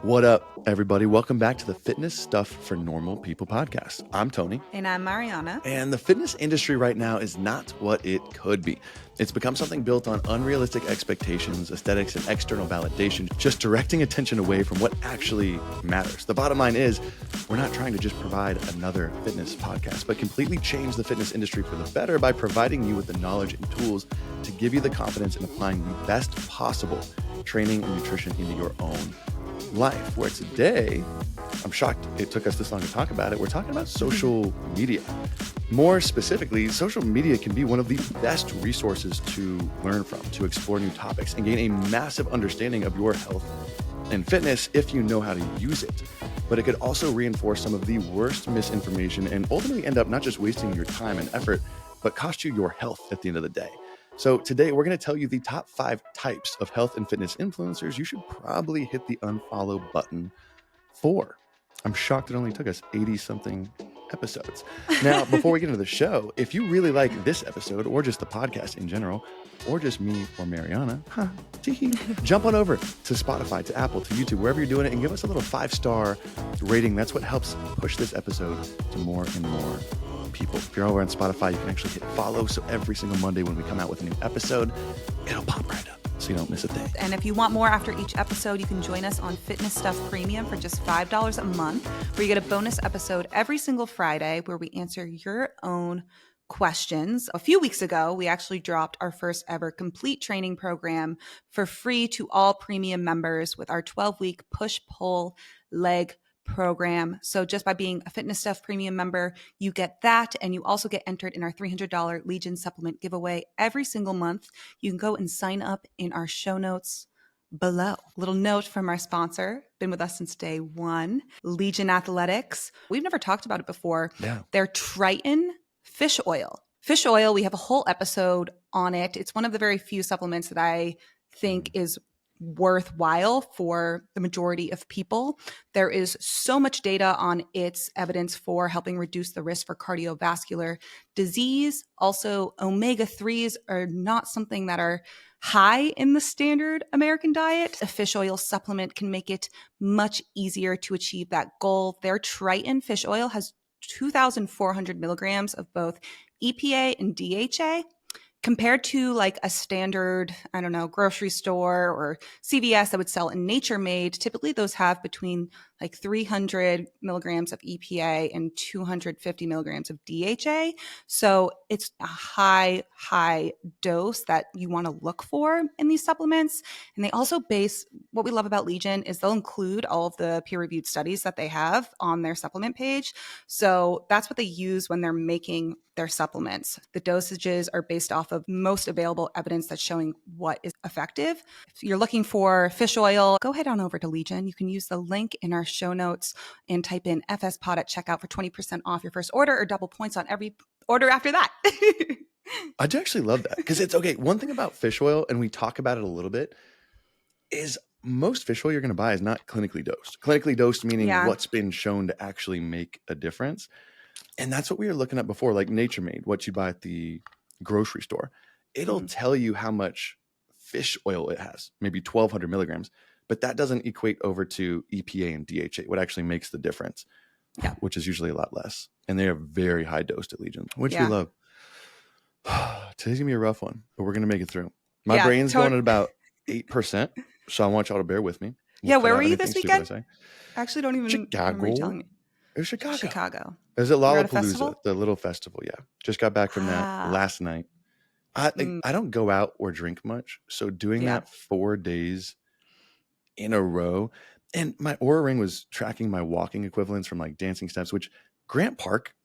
What up, everybody? Welcome back to the Fitness Stuff for Normal People podcast. I'm Tony. And I'm Marianna. And the fitness industry right now is not what it could be. It's become something built on unrealistic expectations, aesthetics, and external validation, just directing attention away from what actually matters. The bottom line is, we're not trying to just provide another fitness podcast, but completely change the fitness industry for the better by providing you with the knowledge and tools to give you the confidence in applying the best possible training and nutrition into your own life. Where today, I'm shocked it took us this long to talk about it. We're talking about social media. More specifically, social media can be one of the best resources to learn from, to explore new topics, and gain a massive understanding of your health and fitness if you know how to use it. But it could also reinforce some of the worst misinformation and ultimately end up not just wasting your time and effort, but cost you your health at the end of the day. So today we're going to tell you the top 5 types of health and fitness influencers you should probably hit the unfollow button for. I'm shocked it only took us 80-something episodes. Now, before we get into the show, if you really like this episode or just the podcast in general, or just me or Marianna, jump on over to Spotify, to Apple, to YouTube, wherever you're doing it, and give us a little 5-star rating. That's what helps push this episode to more and more people. If you're over on Spotify, you can actually hit follow. So every single Monday when we come out with a new episode, it'll pop right up so you don't miss a thing. And if you want more after each episode, you can join us on Fitness Stuff Premium for just $5 a month, where you get a bonus episode every single Friday where we answer your own questions. A few weeks ago, we actually dropped our first ever complete training program for free to all premium members with our 12-week push-pull leg program. So just by being a Fitness Stuff Premium member, you get that, and you also get entered in our $300 Legion supplement giveaway every single month. You can go and sign up in our show notes below. Little note from our sponsor, been with us since day one, Legion Athletics. We've never talked about it before. Yeah. Their Triton fish oil. Fish oil, we have a whole episode on it. It's one of the very few supplements that I think is worthwhile for the majority of people. There is so much data on its evidence for helping reduce the risk for cardiovascular disease. Also, omega-3s are not something that are high in the standard American diet. A fish oil supplement can make it much easier to achieve that goal. Their Triton fish oil has 2,400 milligrams of both EPA and DHA. Compared to like a standard, grocery store or CVS that would sell in Nature Made, typically those have between like 300 milligrams of EPA and 250 milligrams of DHA. So it's a high dose that you want to look for in these supplements. And they also base, what we love about Legion is they'll include all of the peer-reviewed studies that they have on their supplement page. So that's what they use when they're making their supplements. The dosages are based off of most available evidence that's showing what is effective. If you're looking for fish oil, go head on over to Legion. You can use the link in our show notes and type in FSPOD at checkout for 20% off your first order, or double points on every order after that. I do actually love that because it's okay. One thing about fish oil, and we talk about it a little bit, is most fish oil you're going to buy is not clinically dosed. Clinically dosed meaning what's been shown to actually make a difference. And that's what we were looking at before, like Nature Made, what you buy at the grocery store. It'll tell you how much fish oil it has, maybe 1,200 milligrams, but that doesn't equate over to EPA and DHA, what actually makes the difference, which is usually a lot less. And they are very high dosed at Legion, which we love. Today's going to be a rough one, but we're going to make it through. My brain's going at about 8%, so I want y'all to bear with me. Where were you this weekend? I actually don't even remember you telling me. It was Chicago. Chicago. It was at Lollapalooza, the little festival. Yeah. Just got back from that last night. I don't go out or drink much. So doing that 4 days in a row, and my Oura Ring was tracking my walking equivalents from like dancing steps, which Grant Park,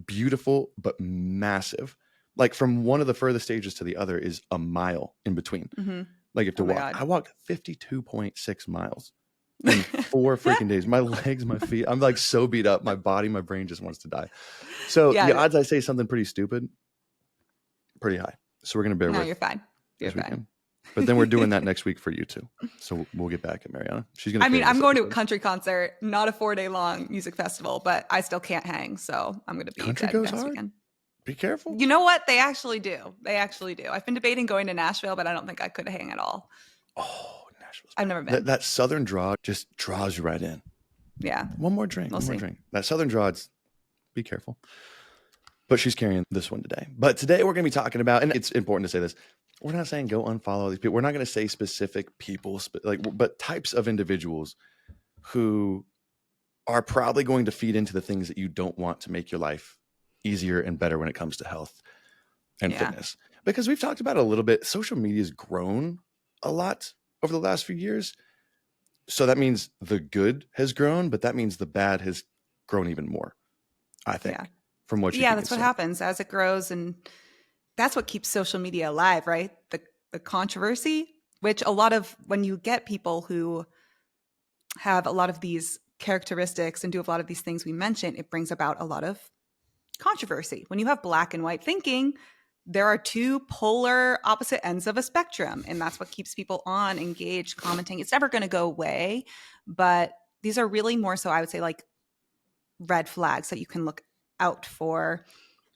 beautiful, but massive. Like from one of the furthest stages to the other is a mile in between. Mm-hmm. Like you have to walk. God. I walked 52.6 miles. In 4 freaking days. My legs, my feet, I'm like so beat up. My body, my brain just wants to die. So the odds I say something pretty stupid, pretty high. So we're going to bear with. No, you're fine. You're fine. Weekend. But then we're doing that next week for you too. So we'll get back at Marianna. She's going to I'm going to a country concert, not a 4-day long music festival, but I still can't hang. So I'm going to be country dead goes next hard. Weekend. Be careful. You know what? They actually do. I've been debating going to Nashville, but I don't think I could hang at all. Oh, Nashville's I've never been. that southern draw just draws you right in. Yeah. One more drink. We'll One more see. drink. That southern draw, be careful. But she's carrying this one today. But today we're going to be talking about, and it's important to say this, we're not saying go unfollow these people. We're not going to say specific people, but types of individuals who are probably going to feed into the things that you don't want to make your life easier and better when it comes to health and fitness. Because we've talked about it a little bit. Social media has grown a lot over the last few years. So that means the good has grown, but that means the bad has grown even more, I think. From what you that's what happens as it grows, and that's what keeps social media alive, right? The controversy, which a lot of when you get people who have a lot of these characteristics and do a lot of these things we mentioned, it brings about a lot of controversy. When you have black and white thinking, there are two polar opposite ends of a spectrum, and that's what keeps people on, engaged, commenting. It's never going to go away, but these are really more so, I would say, like red flags that you can look out for.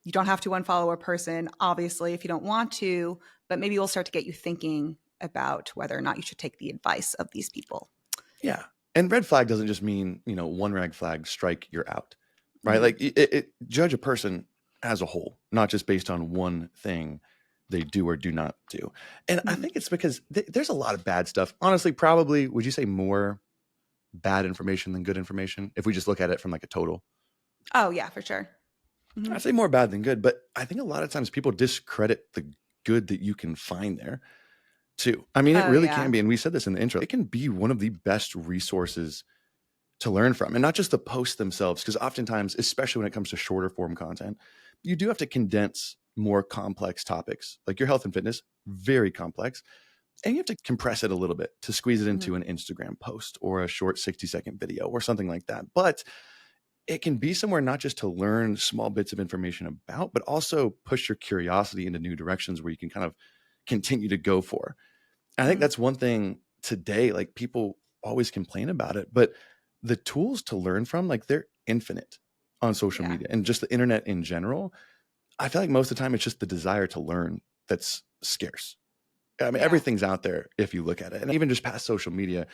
You don't have to unfollow a person, obviously, if you don't want to, but maybe we'll start to get you thinking about whether or not you should take the advice of these people. Yeah. And red flag doesn't just mean, one red flag strike, you're out, right? Mm-hmm. Like judge a person as a whole, not just based on one thing they do or do not do. And I think it's because there's a lot of bad stuff. Honestly, probably, would you say more bad information than good information if we just look at it from like a total? Oh, yeah, for sure. I'd say more bad than good, but I think a lot of times people discredit the good that you can find there too. I mean, it really can be. And we said this in the intro. It can be one of the best resources to learn from, and not just the posts themselves, because oftentimes, especially when it comes to shorter form content, you do have to condense more complex topics like your health and fitness, very complex. And you have to compress it a little bit to squeeze it into an Instagram post or a short 60-second video or something like that. But it can be somewhere not just to learn small bits of information about, but also push your curiosity into new directions where you can kind of continue to go for. And I think that's one thing today, like people always complain about it, but the tools to learn from, like they're infinite on social media and just the internet in general. I feel like most of the time it's just the desire to learn that's scarce. I mean, everything's out there if you look at it. And even just past social media,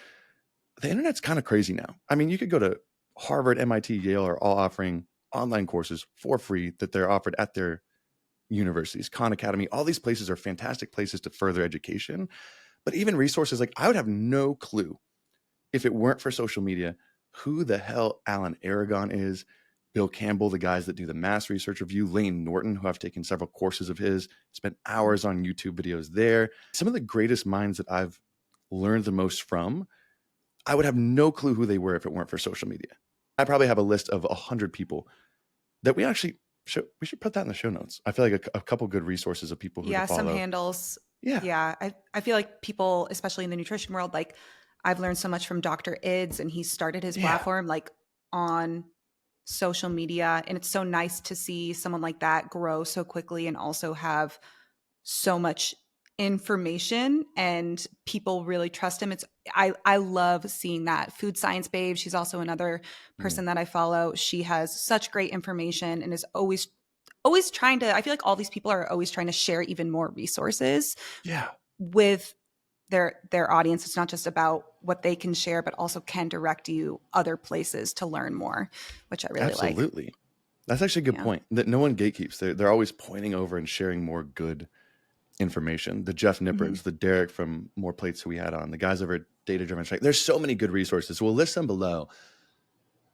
the internet's kind of crazy now. I mean, you could go to Harvard, MIT, Yale are all offering online courses for free that they're offered at their universities. Khan Academy, all these places are fantastic places to further education. But even resources, like I would have no clue if it weren't for social media, who the hell Alan Aragon is, Bill Campbell, the guys that do the mass research review, Lane Norton, who I've taken several courses of his, spent hours on YouTube videos there. Some of the greatest minds that I've learned the most from, I would have no clue who they were if it weren't for social media. I probably have a list of 100 people that we should put that in the show notes. I feel like a couple good resources of people who to follow. Some handles. I feel like people, especially in the nutrition world, like I've learned so much from Dr. Ids, and he started his platform like on social media, and it's so nice to see someone like that grow so quickly and also have so much information and people really trust him. I love seeing that. Food Science Babe, she's also another person that I follow. She has such great information and is always trying to, I feel like all these people are always trying to share even more resources with their audience. It's not just about what they can share, but also can direct you other places to learn more, which I really like. Absolutely. That's actually a good point, that no one gatekeeps. They're always pointing over and sharing more good information. The Jeff Nipperts, the Derek from More Plates who we had on, the guys over at Data Driven Strike. There's so many good resources. We'll list them below.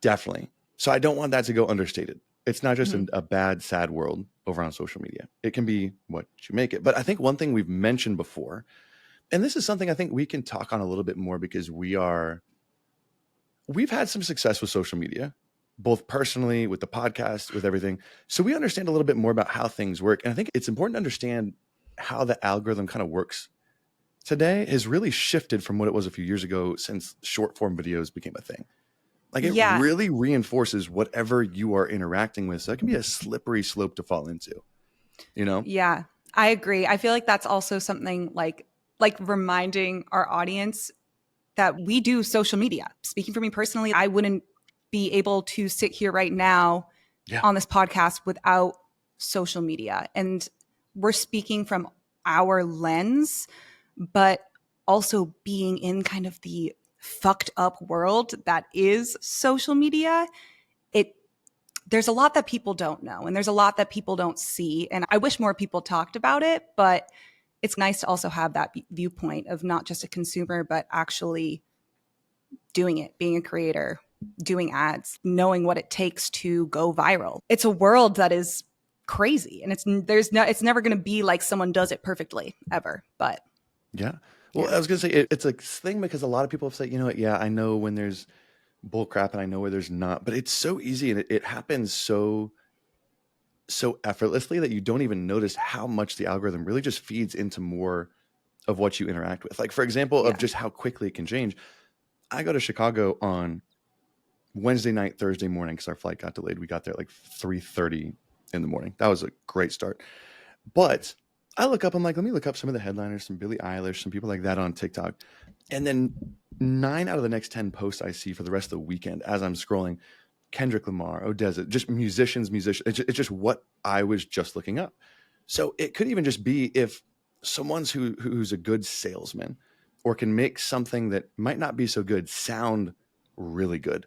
Definitely. So I don't want that to go understated. It's not just a bad, sad world over on social media. It can be what you make it. But I think one thing we've mentioned before, and this is something I think we can talk on a little bit more because we've had some success with social media, both personally, with the podcast, with everything. So we understand a little bit more about how things work. And I think it's important to understand how the algorithm kind of works today has really shifted from what it was a few years ago since short form videos became a thing. Like it really reinforces whatever you are interacting with. So it can be a slippery slope to fall into, Yeah, I agree. I feel like that's also something like reminding our audience that we do social media. Speaking for me personally, I wouldn't be able to sit here right now on this podcast without social media. And we're speaking from our lens, but also being in kind of the fucked up world that is social media, there's a lot that people don't know, and there's a lot that people don't see. And I wish more people talked about it, but it's nice to also have that viewpoint of not just a consumer, but actually doing it, being a creator, doing ads, knowing what it takes to go viral. It's a world that is crazy, and it's never going to be like someone does it perfectly ever. But Yeah. Well, I was going to say it's a thing because a lot of people say, you know what? Yeah, I know when there's bull crap and I know where there's not, but it's so easy and it happens so effortlessly that you don't even notice how much the algorithm really just feeds into more of what you interact with. Like, for example, of just how quickly it can change. I go to Chicago on Wednesday night, Thursday morning, because our flight got delayed. We got there at like 3:30 in the morning. That was a great start. But I look up, I'm like, let me look up some of the headliners, some Billie Eilish, some people like that on TikTok. And then 9 out of the next 10 posts I see for the rest of the weekend as I'm scrolling, Kendrick Lamar, Odessa, just musicians. It's just what I was just looking up. So it could even just be if someone's who's a good salesman or can make something that might not be so good sound really good.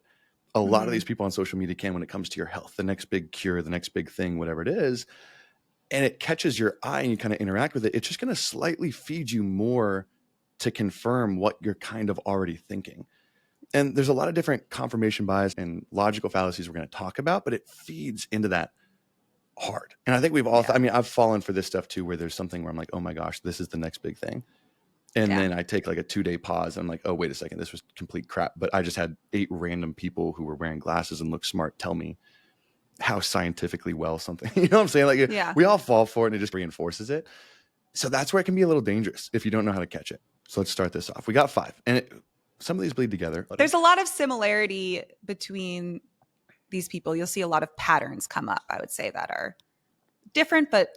A lot of these people on social media can when it comes to your health, the next big cure, the next big thing, whatever it is, and it catches your eye and you kind of interact with it. It's just going to slightly feed you more to confirm what you're kind of already thinking. And there's a lot of different confirmation bias and logical fallacies we're going to talk about, but it feeds into that hard. And I think we've all, I mean, I've fallen for this stuff too, where there's something where I'm like, oh my gosh, this is the next big thing. And then I take like a 2-day pause. And I'm like, oh, wait a second, this was complete crap. But I just had 8 random people who were wearing glasses and look smart tell me how scientifically well something, you know what I'm saying? Like we all fall for it and it just reinforces it. So that's where it can be a little dangerous if you don't know how to catch it. So let's start this off. We got 5 and some of these bleed together. There's a lot of similarity between these people. You'll see a lot of patterns come up, I would say, that are different, but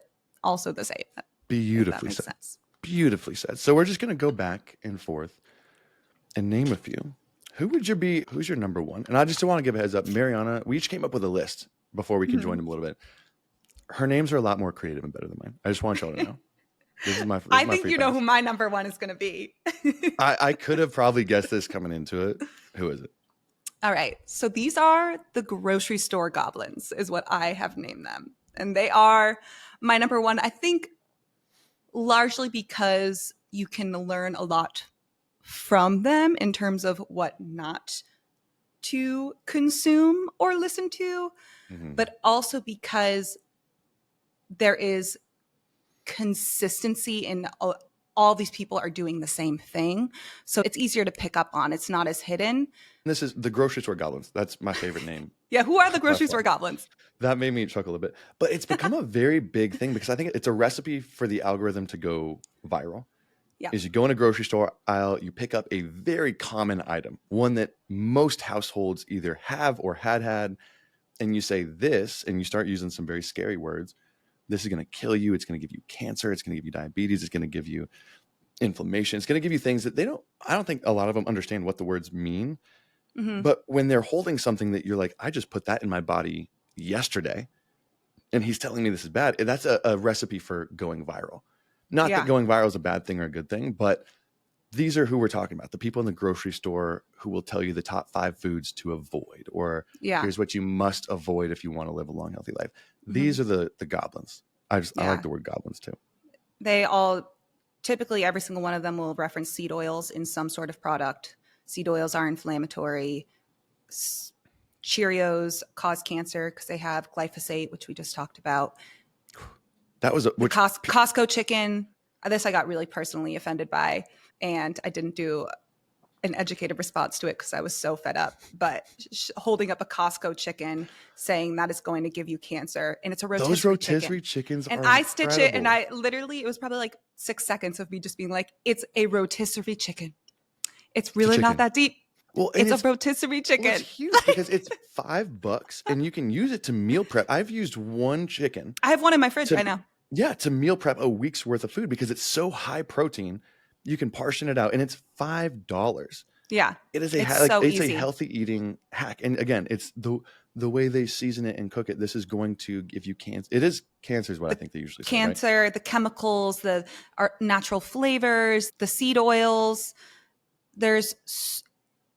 also the same. Beautifully said. Sense. Beautifully said. So we're just going to go back and forth and name a few. Who's your number one? And I just want to give a heads up. Marianna, we each came up with a list before we can join them a little bit. Her names are a lot more creative and better than mine. I just want y'all to know. I think you know who my number one is going to be. I could have probably guessed this coming into it. Who is it? All right. So these are the grocery store goblins is what I have named them. And they are my number one, I think, largely because you can learn a lot from them in terms of what not to consume or listen to, but also because there is consistency in all these people are doing the same thing. So it's easier to pick up on. It's not as hidden. This is the grocery store goblins. That's my favorite name. Yeah. Who are the grocery store goblins? That made me chuckle a bit, but it's become a very big thing because I think it's a recipe for the algorithm to go viral. Yeah. Is you go in a grocery store aisle, you pick up a very common item, one that most households either have or had, and you say this, and you start using some very scary words. This is going to kill you. It's going to give you cancer. It's going to give you diabetes. It's going to give you inflammation. It's going to give you things that I don't think a lot of them understand what the words mean. But when they're holding something that you're like, I just put that in my body yesterday, and he's telling me this is bad, that's a recipe for going viral. Not that going viral is a bad thing or a good thing, but these are who we're talking about. The people in the grocery store who will tell you the top 5 foods to avoid, or here's what you must avoid if you want to live a long, healthy life. These are the goblins. I like the word goblins too. They all, typically every single one of them will reference seed oils in some sort of product. Seed oils are inflammatory. Cheerios cause cancer because they have glyphosate, which we just talked about. That was Costco chicken. This I got really personally offended by, and I didn't do an educated response to it because I was so fed up. But holding up a Costco chicken, saying that is going to give you cancer, and it's a rotisserie Those rotisserie chickens and are I incredible. Stitch it, and I literally, it was probably like 6 seconds of me just being like, "It's a rotisserie chicken. It's really not that deep." Well, it's a rotisserie chicken. Well, it's huge because it's $5 and you can use it to meal prep. I've used one chicken. I have one in my fridge right now. Yeah, to meal prep a week's worth of food because it's so high protein. You can portion it out and it's $5. Yeah. It is it's a healthy eating hack. And again, it's the the way they season it and cook it, this is going to give you cancer. It is cancer is what I think they usually say, right? Cancer, the chemicals, the natural flavors, the seed oils. There's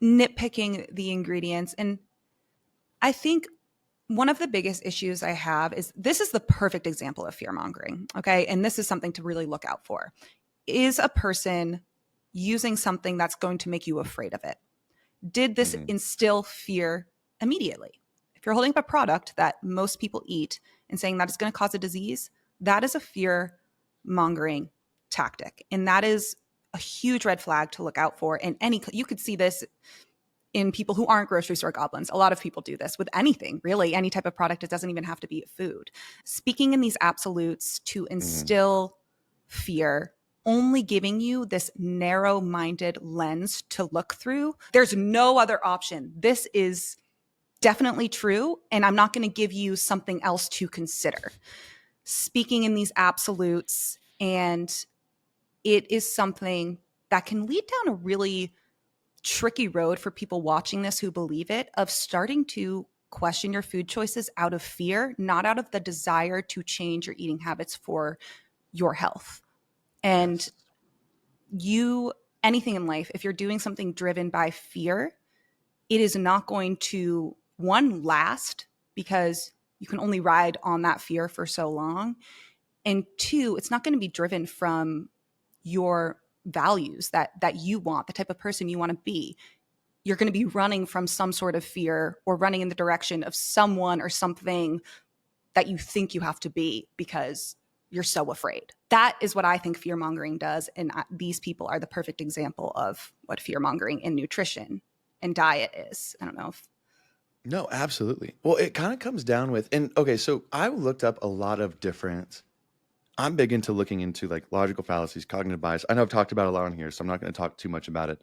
nitpicking the ingredients. And I think one of the biggest issues I have is this is the perfect example of fear mongering. Okay. And this is something to really look out for. Is a person using something that's going to make you afraid of it? Did this instill fear immediately? If you're holding up a product that most people eat and saying that it's going to cause a disease, that is a fear mongering tactic. And that is a huge red flag to look out for. And you could see this in people who aren't grocery store goblins. A lot of people do this with anything, really, any type of product. It doesn't even have to be food. Speaking in these absolutes to instill fear, only giving you this narrow-minded lens to look through. There's no other option. This is definitely true, and I'm not going to give you something else to consider. Speaking in these absolutes, and it is something that can lead down a really tricky road for people watching this who believe it, of starting to question your food choices out of fear, not out of the desire to change your eating habits for your health. And anything in life, if you're doing something driven by fear, it is not going to, one, last, because you can only ride on that fear for so long. And two, it's not going to be driven from your values that you want, the type of person you want to be. You're going to be running from some sort of fear or running in the direction of someone or something that you think you have to be because you're so afraid. That is what I think fear mongering does. And these people are the perfect example of what fear mongering in nutrition and diet is. I don't know if. No, absolutely. Well, it kind of comes down with, and okay, so I looked up a lot of different, I'm big into looking into like logical fallacies, cognitive bias. I know I've talked about it a lot on here, so I'm not going to talk too much about it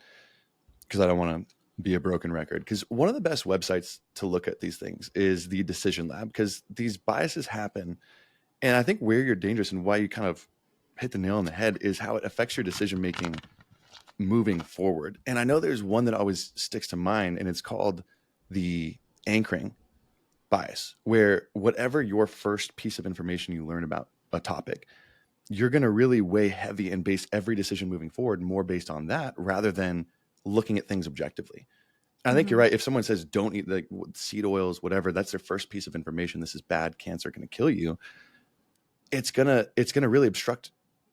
because I don't want to be a broken record. Because one of the best websites to look at these things is the Decision Lab, because these biases happen. And I think where you're dangerous and why you kind of hit the nail on the head is how it affects your decision making moving forward. And I know there's one that always sticks to mind, and it's called the anchoring bias, where whatever your first piece of information you learn about a topic, you're going to really weigh heavy and base every decision moving forward more based on that rather than looking at things objectively. I think you're right. If someone says don't eat like seed oils, whatever, that's their first piece of information. This is bad. Cancer going to kill you. It's gonna really obstruct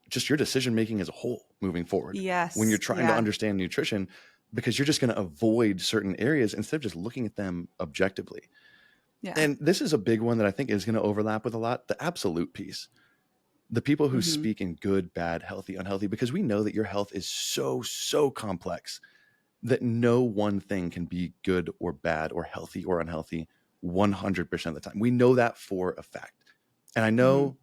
just your decision making as a whole moving forward. Yes. When you're trying to understand nutrition, because you're just going to avoid certain areas instead of just looking at them objectively. Yeah. And this is a big one that I think is going to overlap with a lot, the absolute piece. The people who speak in good, bad, healthy, unhealthy, because we know that your health is so complex that no one thing can be good or bad or healthy or unhealthy 100% of the time. We know that for a fact. And I know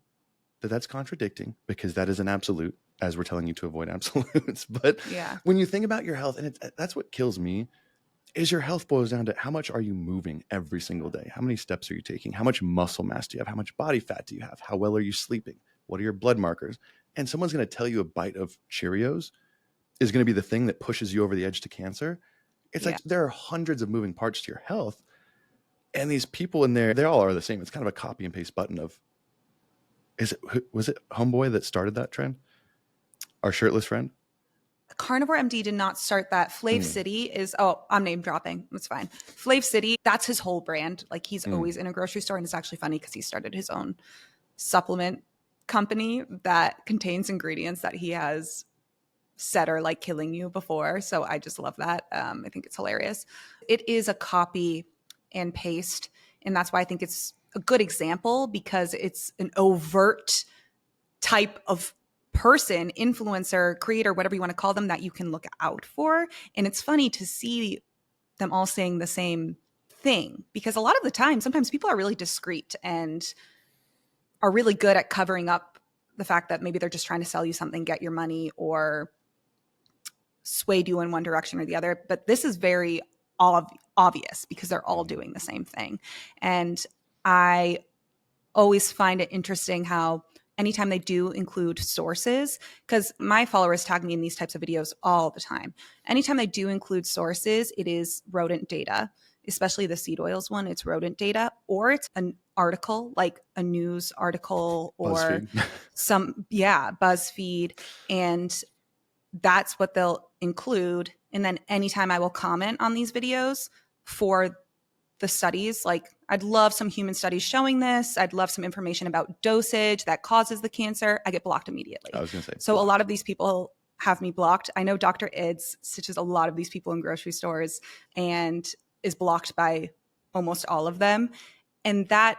that that's contradicting because that is an absolute, as we're telling you to avoid absolutes. But when you think about your health, and that's what kills me, is your health boils down to how much are you moving every single day? How many steps are you taking? How much muscle mass do you have? How much body fat do you have? How well are you sleeping? What are your blood markers? And someone's going to tell you a bite of Cheerios is going to be the thing that pushes you over the edge to cancer. It's like there are hundreds of moving parts to your health. And these people in there, they all are the same. It's kind of a copy and paste button of, was it Homeboy that started that trend? Our shirtless friend? Carnivore MD did not start that. Flav City is, I'm name dropping. It's fine. Flav City, that's his whole brand. Like he's always in a grocery store, and it's actually funny because he started his own supplement company that contains ingredients that he has said are like killing you before. So I just love that. I think it's hilarious. It is a copy and paste. And that's why I think it's a good example, because it's an overt type of person, influencer, creator, whatever you want to call them, that you can look out for. And it's funny to see them all saying the same thing, because a lot of the time, sometimes people are really discreet and are really good at covering up the fact that maybe they're just trying to sell you something, get your money, or sway you in one direction or the other. But this is very obvious because they're all doing the same thing. And I always find it interesting how anytime they do include sources, because my followers tag me in these types of videos all the time. Anytime they do include sources, it is rodent data, especially the seed oils one. It's rodent data, or it's an article, like a news article or BuzzFeed. BuzzFeed. And that's what they'll include. And then anytime I will comment on these videos for the studies, like I'd love some human studies showing this. I'd love some information about dosage that causes the cancer. I get blocked immediately. I was going to say. So blocked. A lot of these people have me blocked. I know Dr. Ids stitches a lot of these people in grocery stores and is blocked by almost all of them. And that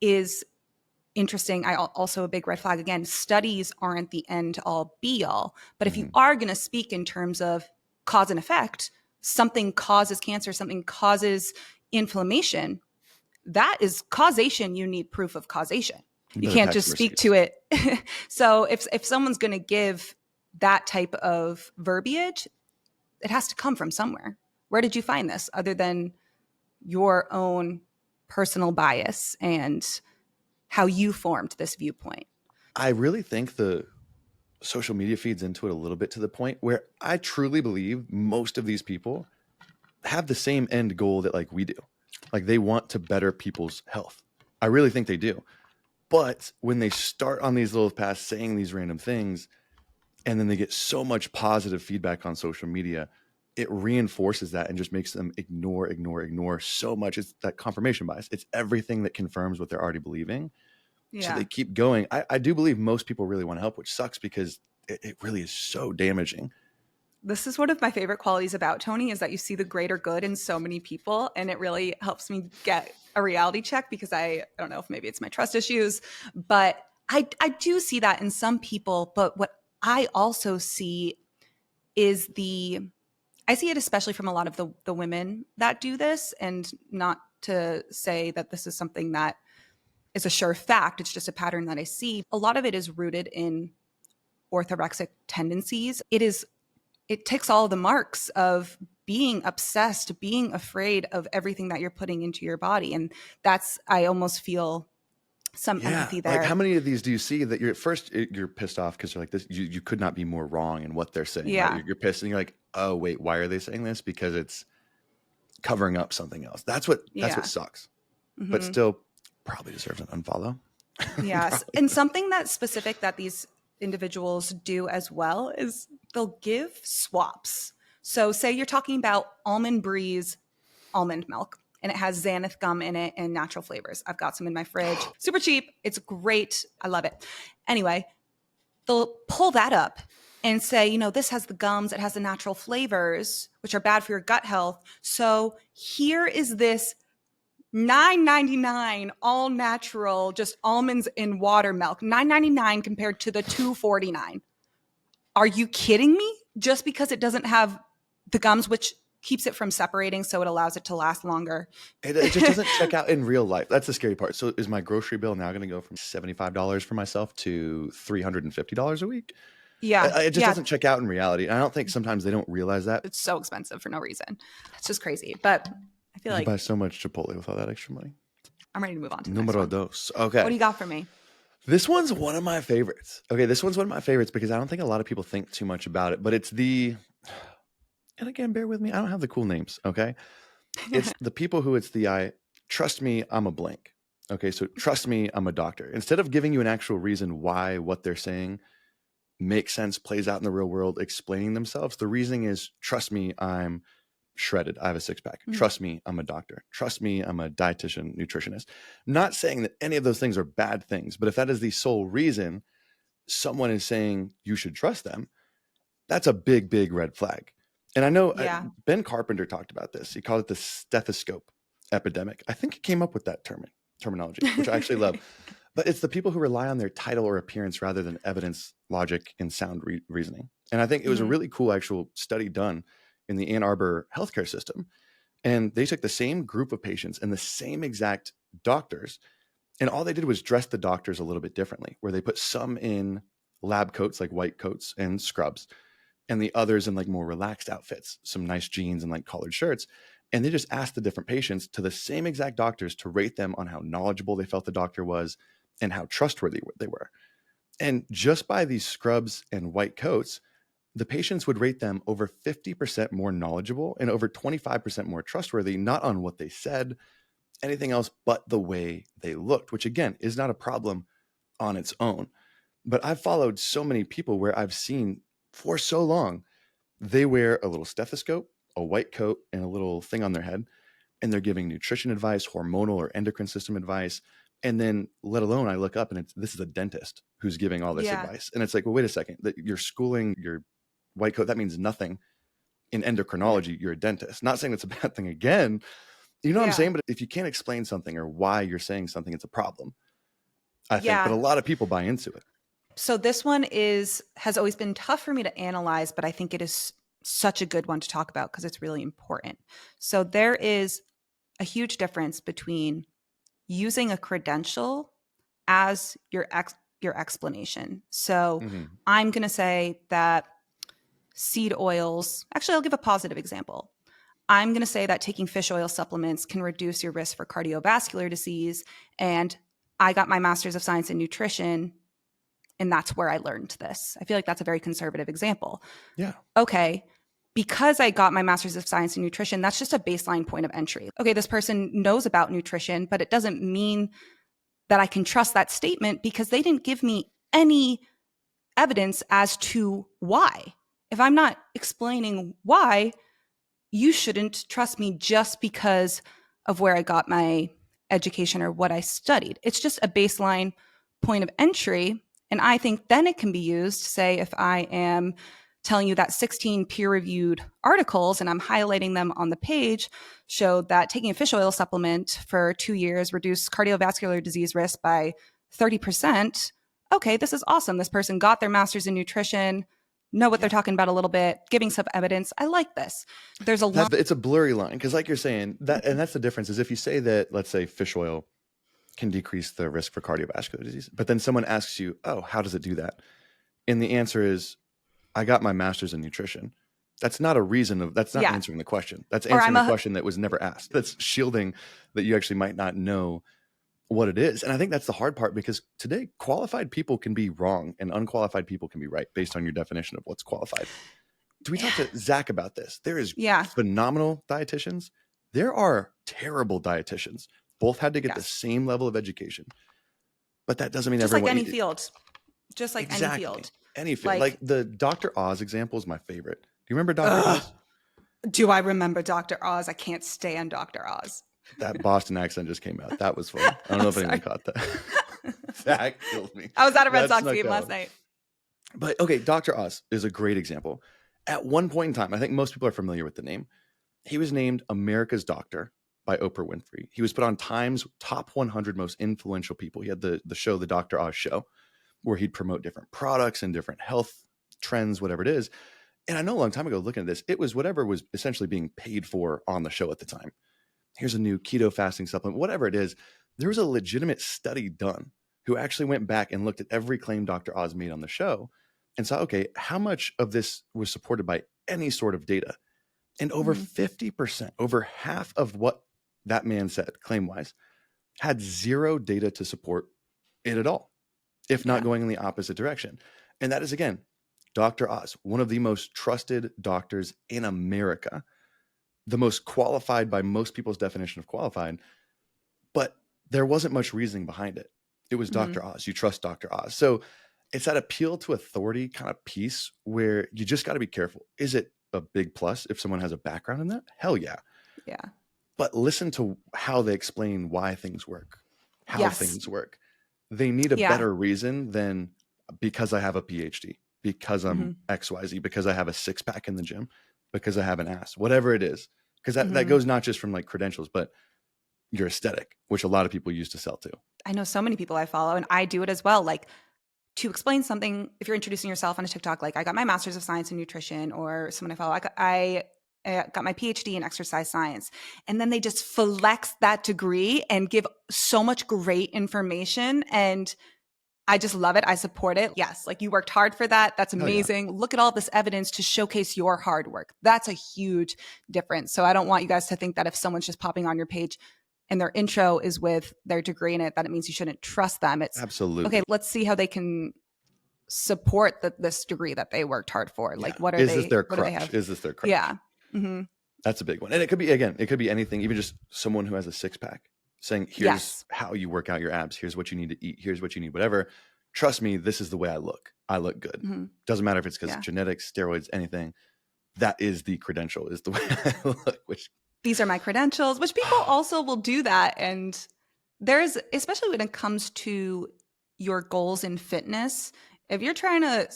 is interesting. Also a big red flag. Again, studies aren't the end all be all. But if you are going to speak in terms of cause and effect, something causes cancer, something causes inflammation, that is causation. You need proof of causation. You can't just speak to it. So if someone's going to give that type of verbiage, it has to come from somewhere. Where did you find this other than your own personal bias and how you formed this viewpoint? I really think the social media feeds into it a little bit, to the point where I truly believe most of these people have the same end goal that like we do. Like they want to better people's health. I really think they do. But when they start on these little paths saying these random things, and then they get so much positive feedback on social media, it reinforces that and just makes them ignore so much. It's that confirmation bias. It's everything that confirms what they're already believing. Yeah. So they keep going. I do believe most people really want to help, which sucks because it really is so damaging. This is one of my favorite qualities about Tony, is that you see the greater good in so many people. And it really helps me get a reality check, because I don't know if maybe it's my trust issues, but I do see that in some people. But what I also see is I see it especially from a lot of the women that do this, and not to say that this is something that is a sure fact. It's just a pattern that I see. A lot of it is rooted in orthorexic tendencies. It ticks all the marks of being obsessed, being afraid of everything that you're putting into your body. And I almost feel some empathy there. Like, how many of these do you see that you're at first you're pissed off because you're like, this, you could not be more wrong in what they're saying. Yeah. Right? You're pissed and you're like, oh wait, why are they saying this? Because it's covering up something else. That's what sucks. Mm-hmm. But still probably deserves an unfollow. Yes. And something that's specific that these individuals do as well is they'll give swaps. So say you're talking about Almond Breeze almond milk, and it has xanth gum in it and natural flavors. I've got some in my fridge. Super cheap. It's great. I love it. Anyway, they'll pull that up and say, this has the gums, it has the natural flavors, which are bad for your gut health. So here is this $9.99 all natural, just almonds in water milk. $9.99 compared to the $2.49. Are you kidding me? Just because it doesn't have the gums, which keeps it from separating, so it allows it to last longer. It just doesn't check out in real life. That's the scary part. So is my grocery bill now going to go from $75 for myself to $350 a week? Yeah. It just doesn't check out in reality. And I don't think sometimes they don't realize that. It's so expensive for no reason. It's just crazy. But I feel like you buy so much Chipotle with all that extra money. I'm ready to move on to the Numero next one. dos. Okay. What do you got for me? This one's one of my favorites. Okay, this one's one of my favorites because I don't think a lot of people think too much about it, but it's and again, bear with me, I don't have the cool names, okay? It's the people who trust me, I'm a blank. Okay, so trust me, I'm a doctor. Instead of giving you an actual reason why what they're saying makes sense, plays out in the real world, explaining themselves, the reasoning is, trust me, I'm shredded. I have a six-pack. Mm-hmm. Trust me, I'm a doctor. Trust me, I'm a dietitian, nutritionist. Not saying that any of those things are bad things, but if that is the sole reason someone is saying you should trust them, that's a big, big red flag. And I know Ben Carpenter talked about this. He called it the stethoscope epidemic. I think he came up with that terminology, which I actually love. But it's the people who rely on their title or appearance rather than evidence, logic, and sound reasoning. And I think it was a really cool actual study done in the Ann Arbor healthcare system. And they took the same group of patients and the same exact doctors, and all they did was dress the doctors a little bit differently, where they put some in lab coats, like white coats and scrubs, and the others in like more relaxed outfits, some nice jeans and like collared shirts. And they just asked the different patients to the same exact doctors to rate them on how knowledgeable they felt the doctor was and how trustworthy they were. And just by these scrubs and white coats, the patients would rate them over 50% more knowledgeable and over 25% more trustworthy, not on what they said, anything else but the way they looked, which again is not a problem on its own. But I've followed so many people where I've seen for so long, they wear a little stethoscope, a white coat, and a little thing on their head, and they're giving nutrition advice, hormonal or endocrine system advice. And then, let alone, I look up and this is a dentist who's giving all this Yeah. advice. And it's like, well, wait a second, that you're schooling your white coat, that means nothing. In endocrinology, you're a dentist. Not saying it's a bad thing again. You know what I'm saying? But if you can't explain something or why you're saying something, it's a problem, I think. But a lot of people buy into it. So this one has always been tough for me to analyze, but I think it is such a good one to talk about because it's really important. So there is a huge difference between using a credential as your explanation. So I'm going to say that seed oils, actually, I'll give a positive example. I'm going to say that taking fish oil supplements can reduce your risk for cardiovascular disease. And I got my master's of science in nutrition, and that's where I learned this. I feel like that's a very conservative example. Yeah. Okay. Because I got my master's of science in nutrition, that's just a baseline point of entry. Okay, this person knows about nutrition, but it doesn't mean that I can trust that statement because they didn't give me any evidence as to why. If I'm not explaining why, you shouldn't trust me just because of where I got my education or what I studied. It's just a baseline point of entry. And I think then it can be used, say, if I am telling you that 16 peer-reviewed articles, and I'm highlighting them on the page, showed that taking a fish oil supplement for 2 years reduced cardiovascular disease risk by 30%. Okay, this is awesome. This person got their master's in nutrition, know what they're talking about a little bit, giving some evidence. I like this. There's a lot. It's a blurry line because, like you're saying, and that's the difference. Is if you say that, let's say, fish oil can decrease the risk for cardiovascular disease, but then someone asks you, "Oh, how does it do that?" And the answer is, "I got my master's in nutrition." That's not a reason that's not answering the question. That's answering the question that was never asked. That's shielding that you actually might not know what it is. And I think that's the hard part because today qualified people can be wrong and unqualified people can be right based on your definition of what's qualified. Do we talk to Zach about this? There is phenomenal dietitians. There are terrible dietitians. Both had to get the same level of education. But that doesn't mean just everyone... like any field. Just like any field. Any field. Like the Dr. Oz example is my favorite. Do you remember Dr. Oz? Do I remember Dr. Oz? I can't stand Dr. Oz. That Boston accent just came out. That was funny. I don't know if anyone caught that. Zach killed me. I was at a Red Sox game last night. But okay, Dr. Oz is a great example. At one point in time, I think most people are familiar with the name. He was named America's Doctor by Oprah Winfrey. He was put on Time's top 100 most influential people. He had the show, The Dr. Oz Show, where he'd promote different products and different health trends, whatever it is. And I know a long time ago, looking at this, it was whatever was essentially being paid for on the show at the time. Here's a new keto fasting supplement, whatever it is. There was a legitimate study done who actually went back and looked at every claim Dr. Oz made on the show and saw, okay, how much of this was supported by any sort of data? And over 50%, over half of what that man said, claim-wise, had zero data to support it at all, if not going in the opposite direction. And that is, again, Dr. Oz, one of the most trusted doctors in America, the most qualified by most people's definition of qualified, but there wasn't much reasoning behind it. It was Dr. Oz. You trust Dr. Oz. So it's that appeal to authority kind of piece where you just got to be careful. Is it a big plus if someone has a background in that? Hell yeah. Yeah. But listen to how they explain why things work, how things work. They need a better reason than because I have a PhD, because I'm XYZ, because I have a six-pack in the gym, because I have an ass, whatever it is. Because that goes not just from like credentials, but your aesthetic, which a lot of people used to sell to. I know so many people I follow, and I do it as well. Like, to explain something, if you're introducing yourself on a TikTok, like I got my master's of science in nutrition, or someone I follow, I got my PhD in exercise science. And then they just flex that degree and give so much great information. And I just love it. I support it. Yes, like you worked hard for that. That's amazing. Look at all this evidence to showcase your hard work. That's a huge difference. So I don't want you guys to think that if someone's just popping on your page and their intro is with their degree in it, that it means you shouldn't trust them. It's absolutely okay. Let's see how they can support this degree that they worked hard for. Yeah. Like, what Is this their do they crutch? have? Is this their crutch? Yeah. Mm-hmm. That's a big one. And it could be, again, it could be anything, even just someone who has a six pack saying, here's Yes. how you work out your abs. Here's what you need to eat. Here's what you need, whatever. Trust me, this is the way I look. I look good. Mm-hmm. Doesn't matter if it's because Yeah. genetics, steroids, anything. That is the credential, is the way I look, which these are my credentials, which people also will do that. And there's, especially when it comes to your goals in fitness, if you're trying to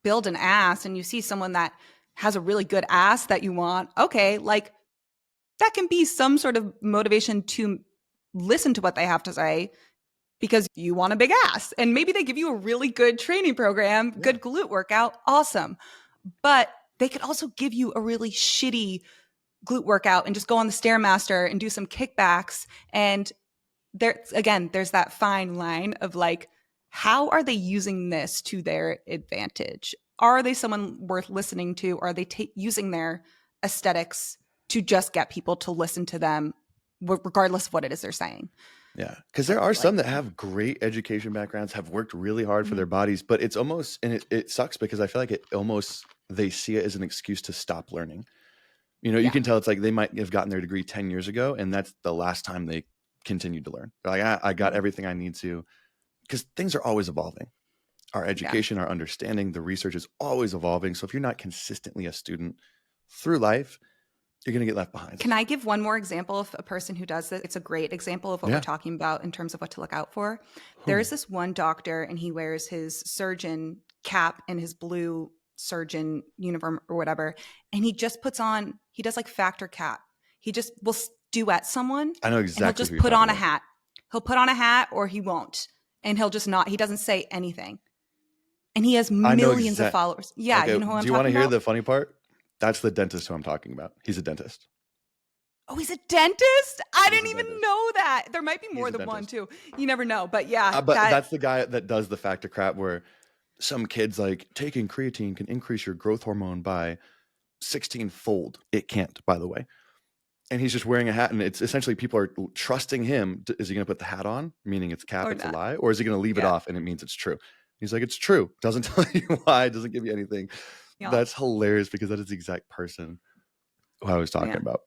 build an ass and you see someone that has a really good ass that you want, okay, like that can be some sort of motivation to listen to what they have to say because you want a big ass. And maybe they give you a really good training program, good glute workout, awesome. But they could also give you a really shitty glute workout and just go on the Stairmaster and do some kickbacks. And there's that fine line of like, how are they using this to their advantage? Are they someone worth listening to? Or are they using their aesthetics to just get people to listen to them, regardless of what it is they're saying? Yeah, because there are some that have great education backgrounds, have worked really hard for their bodies, but it's almost, and it sucks because I feel like they see it as an excuse to stop learning. You can tell it's like they might have gotten their degree 10 years ago, and that's the last time they continued to learn. They're like, I got everything I need to, because things are always evolving. Our education, our understanding, the research is always evolving. So if you're not consistently a student through life, you're going to get left behind. Can I give one more example of a person who does this? It's a great example of what we're talking about in terms of what to look out for. There is this one doctor, and he wears his surgeon cap and his blue surgeon uniform or whatever. And he just he does like factor cap. He just will duet someone. I know exactly. And he'll just put on a hat. He'll put on a hat or he won't. And he'll just he doesn't say anything. And he has millions of followers. Yeah. Okay. You know who I'm talking about? Do you want to hear the funny part? That's the dentist who I'm talking about. He's a dentist. Oh, he's a dentist? I didn't even know that. There might be more than one too. You never know. But yeah. But that's the guy that does the factor crap where some kids like taking creatine can increase your growth hormone by 16-fold. It can't, by the way. And he's just wearing a hat, and it's essentially people are trusting him. Is he going to put the hat on, meaning it's cap, it's a lie, or is he going to leave it off and it means it's true? He's like, it's true. Doesn't tell you why, doesn't give you anything. Yeah. That's hilarious because that is the exact person who I was talking about.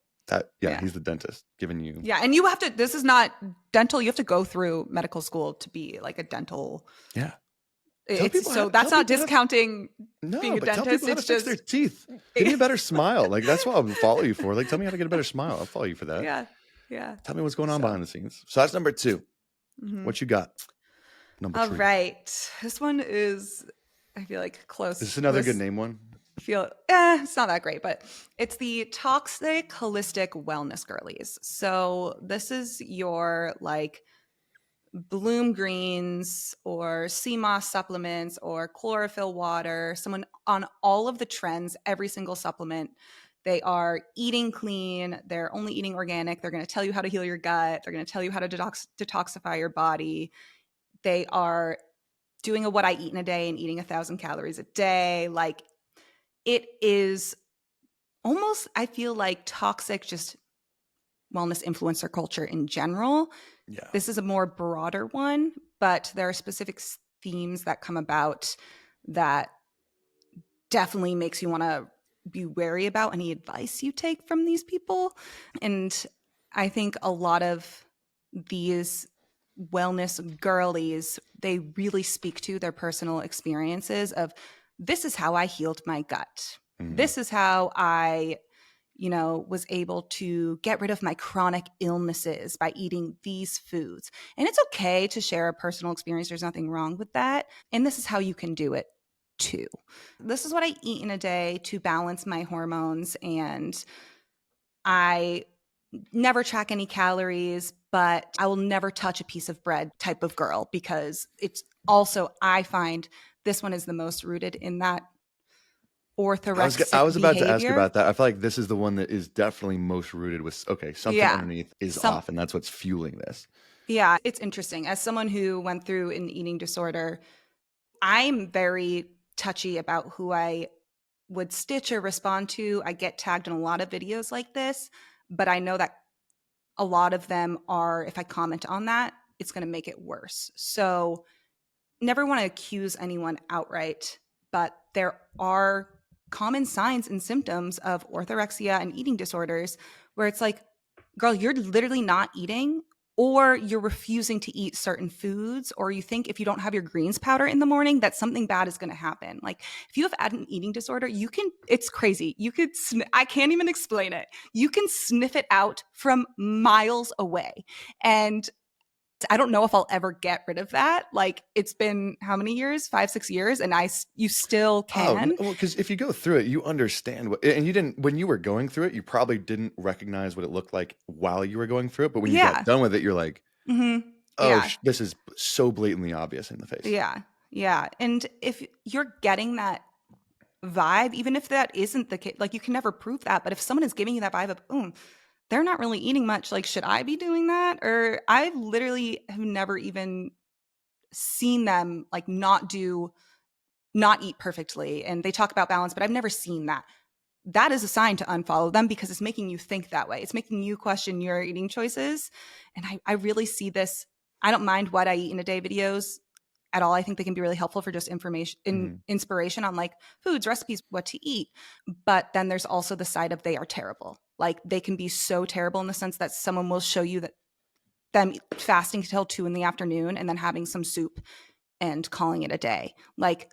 He's the dentist giving you. Yeah, and you have to, this is not dental. You have to go through medical school to be like a dental. Yeah. That's not discounting being a dentist. Tell people how to fix their teeth. Give me a better smile. Like, that's what I'll follow you for. Like, tell me how to get a better smile. I'll follow you for that. Yeah. Yeah. Tell me what's going on behind the scenes. So that's number 2. Mm-hmm. What you got? Number 3. All right. This one is, I feel like, close. Is this another good name one? It's not that great, but it's the Toxic Holistic Wellness Girlies. So this is your like Bloom Greens or sea moss supplements or chlorophyll water, someone on all of the trends, every single supplement. They are eating clean. They're only eating organic. They're going to tell you how to heal your gut. They're going to tell you how to detoxify your body. They are doing a what I eat in a day and eating 1,000 calories a day. Like, it is almost, I feel like, toxic just wellness influencer culture in general. Yeah. This is a more broader one, but there are specific themes that come about that definitely makes you want to be wary about any advice you take from these people. And I think a lot of these wellness girlies, they really speak to their personal experiences of, this is how I healed my gut. Mm-hmm. This is how I was able to get rid of my chronic illnesses by eating these foods. And it's okay to share a personal experience. There's nothing wrong with that. And this is how you can do it too. This is what I eat in a day to balance my hormones. And I never track any calories, but I will never touch a piece of bread type of girl, because it's also, I find this one is the most rooted in that orthorexic I was about behavior. To ask about that. I feel like this is the one that is definitely most rooted with, something underneath is off, and that's what's fueling this. Yeah, it's interesting. As someone who went through an eating disorder, I'm very touchy about who I would stitch or respond to. I get tagged in a lot of videos like this, but I know that a lot of them are, if I comment on that, it's going to make it worse. So never want to accuse anyone outright, but there are common signs and symptoms of orthorexia and eating disorders where it's like, girl, you're literally not eating, or you're refusing to eat certain foods, or you think if you don't have your greens powder in the morning that something bad is going to happen. Like if you have had an eating disorder, it's crazy. I can't even explain it. You can sniff it out from miles away. And I don't know if I'll ever get rid of that. Like it's been how many years? 5, 6 years. And you still can. Well, because if you go through it, you understand what, and you didn't, when you were going through it, you probably didn't recognize what it looked like while you were going through it. But when you got Yeah. done with it, you're like, Mm-hmm. oh, Yeah. this is so blatantly obvious in the face. Yeah. Yeah. And if you're getting that vibe, even if that isn't the case, like you can never prove that. But if someone is giving you that vibe of, they're not really eating much, like, should I be doing that? Or I literally have never even seen them like not eat perfectly. And they talk about balance, but I've never seen that. That is a sign to unfollow them because it's making you think that way. It's making you question your eating choices. And I really see this. I don't mind what I eat in a day videos at all. I think they can be really helpful for just inspiration on like foods, recipes, what to eat. But then there's also the side of they are terrible. Like they can be so terrible in the sense that someone will show you that them fasting till 2 p.m. and then having some soup and calling it a day. Like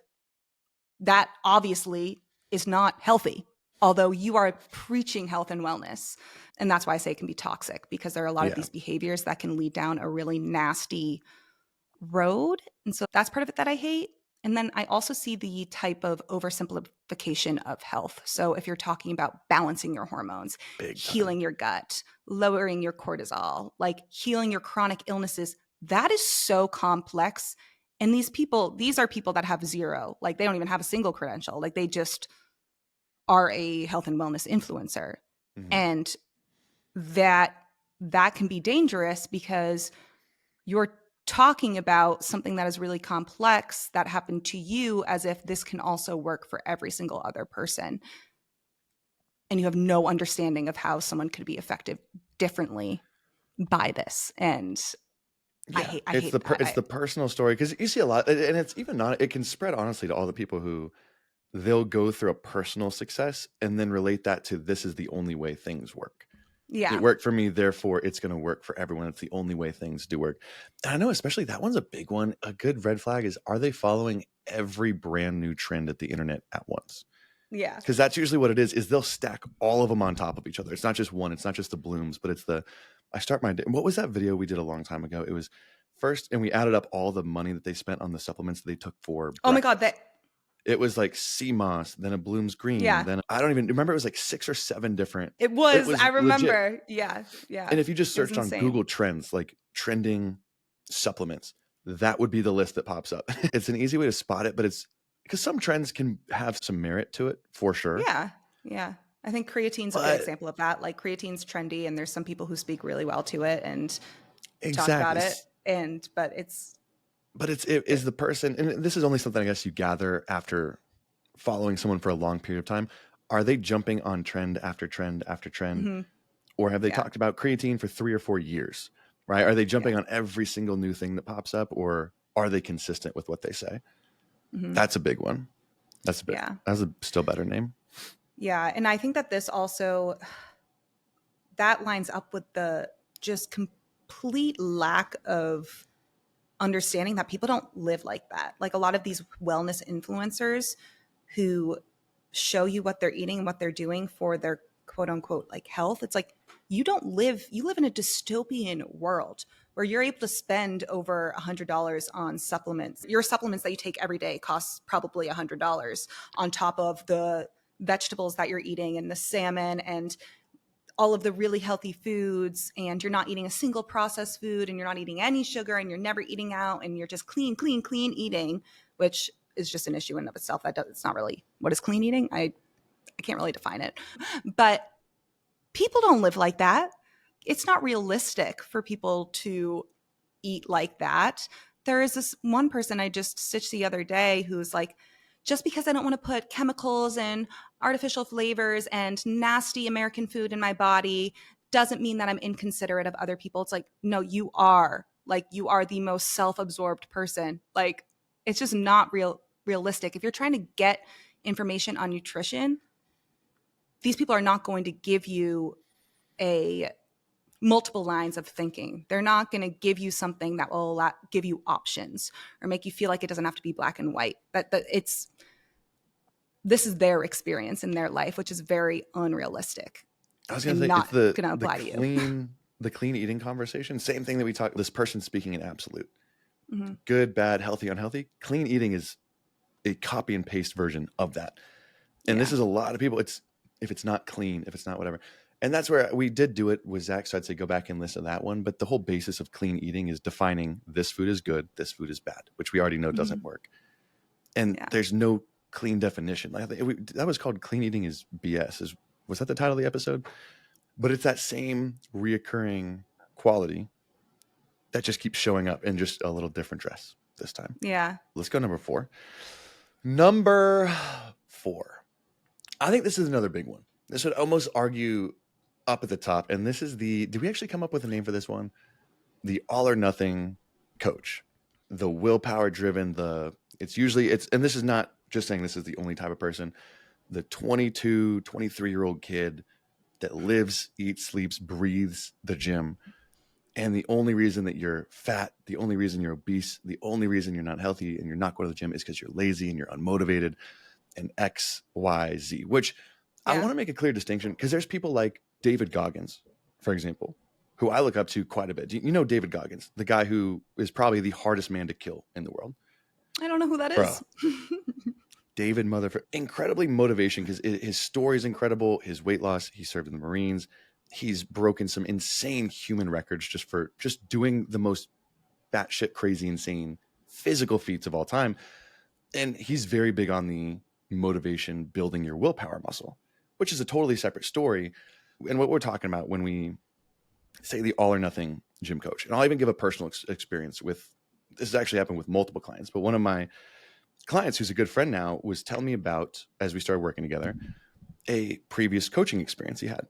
that obviously is not healthy, although you are preaching health and wellness. And that's why I say it can be toxic, because there are a lot of these behaviors that can lead down a really nasty road. And so that's part of it that I hate. And then I also see the type of oversimplification of health. So if you're talking about balancing your hormones, healing your gut, lowering your cortisol, like healing your chronic illnesses, that is so complex. And these are people that have zero, like they don't even have a single credential. Like they just are a health and wellness influencer. Mm-hmm. And that can be dangerous because you're talking about something that is really complex that happened to you as if this can also work for every single other person. And you have no understanding of how someone could be affected differently by this. And I hate it's the personal story, because you see a lot, and it's even not, it can spread honestly to all the people who they'll go through a personal success and then relate that to, this is the only way things work. Yeah. It worked for me, therefore it's going to work for everyone. It's the only way things do work. And I know especially that one's a big one. A good red flag is, are they following every brand new trend at the internet at once? Yeah. Because that's usually what it is they'll stack all of them on top of each other. It's not just one. It's not just the blooms, but it's I start my day. What was that video we did a long time ago? It was first, and we added up all the money that they spent on the supplements that they took for breakfast. Oh my God, it was like sea moss, then a Bloom's green. Yeah. Then I don't even remember. It was like 6 or 7 different. It was I remember. Legit. Yeah. Yeah. And if you just searched on Google Trends, like trending supplements, that would be the list that pops up. It's an easy way to spot it, but it's because some trends can have some merit to it for sure. Yeah. Yeah. I think creatine's a good example of that. Like creatine's trendy and there's some people who speak really well to it and talk about it. But it is the person, and this is only something I guess you gather after following someone for a long period of time. Are they jumping on trend after trend after trend? Mm-hmm. Or have they talked about creatine for 3 or 4 years, right? Are they jumping on every single new thing that pops up, or are they consistent with what they say? Mm-hmm. That's a big one. That's a still better name. Yeah. And I think that this also, that lines up with the just complete lack of understanding that people don't live like that. Like a lot of these wellness influencers who show you what they're eating and what they're doing for their quote unquote like health. It's like, you live in a dystopian world where you're able to spend over $100 on supplements. Your supplements that you take every day costs probably $100 on top of the vegetables that you're eating and the salmon and all of the really healthy foods, and you're not eating a single processed food, and you're not eating any sugar, and you're never eating out, and you're just clean eating, which is just an issue in and of itself. It's not really what is clean eating. I can't really define it, but people don't live like that. It's not realistic for people to eat like that. There is this one person I just stitched the other day who's like, just because I don't want to put chemicals and artificial flavors and nasty American food in my body doesn't mean that I'm inconsiderate of other people. It's like, no, you are. Like, you are the most self-absorbed person. Like, It's just not realistic. If you're trying to get information on nutrition, these people are not going to give you a multiple lines of thinking. They're not going to give you something that will give you options or make you feel like it doesn't have to be black and white. That this is their experience in their life, which is very unrealistic. I was going to say, not it's going to apply to you. The clean eating conversation. Same thing that we talk. This person speaking in absolute, Mm-hmm. good, bad, healthy, unhealthy. Clean eating is a copy and paste version of that. And this is a lot of people. If it's not clean, if it's not whatever. And that's where we did do it with Zach. So I'd say go back and listen to that one. But the whole basis of clean eating is defining this food is good, this food is bad, which we already know doesn't work. And there's no clean definition. Like that was called Clean Eating is BS. Was that the title of the episode? But it's that same reoccurring quality that just keeps showing up in just a little different dress this time. Yeah. Let's go number 4. Number 4. I think this is another big one. This would almost argue up at the top. And this is did we actually come up with a name for this one? The all or nothing coach. The willpower driven, and this is not just saying this is the only type of person. The 22, 23-year-old kid that lives, eats, sleeps, breathes the gym. And the only reason that you're fat, the only reason you're obese, the only reason you're not healthy and you're not going to the gym is because you're lazy and you're unmotivated and X, Y, Z, which I want to make a clear distinction because there's people like David Goggins, for example, who I look up to quite a bit. You know David Goggins, the guy who is probably the hardest man to kill in the world. I don't know who that is. David incredibly motivation because his story is incredible. His weight loss, he served in the Marines. He's broken some insane human records just doing the most batshit crazy, insane physical feats of all time. And he's very big on the motivation, building your willpower muscle, which is a totally separate story. And what we're talking about when we say the all or nothing gym coach, and I'll even give a personal experience with, this has actually happened with multiple clients, but one of my clients who's a good friend now was telling me about, as we started working together, a previous coaching experience he had.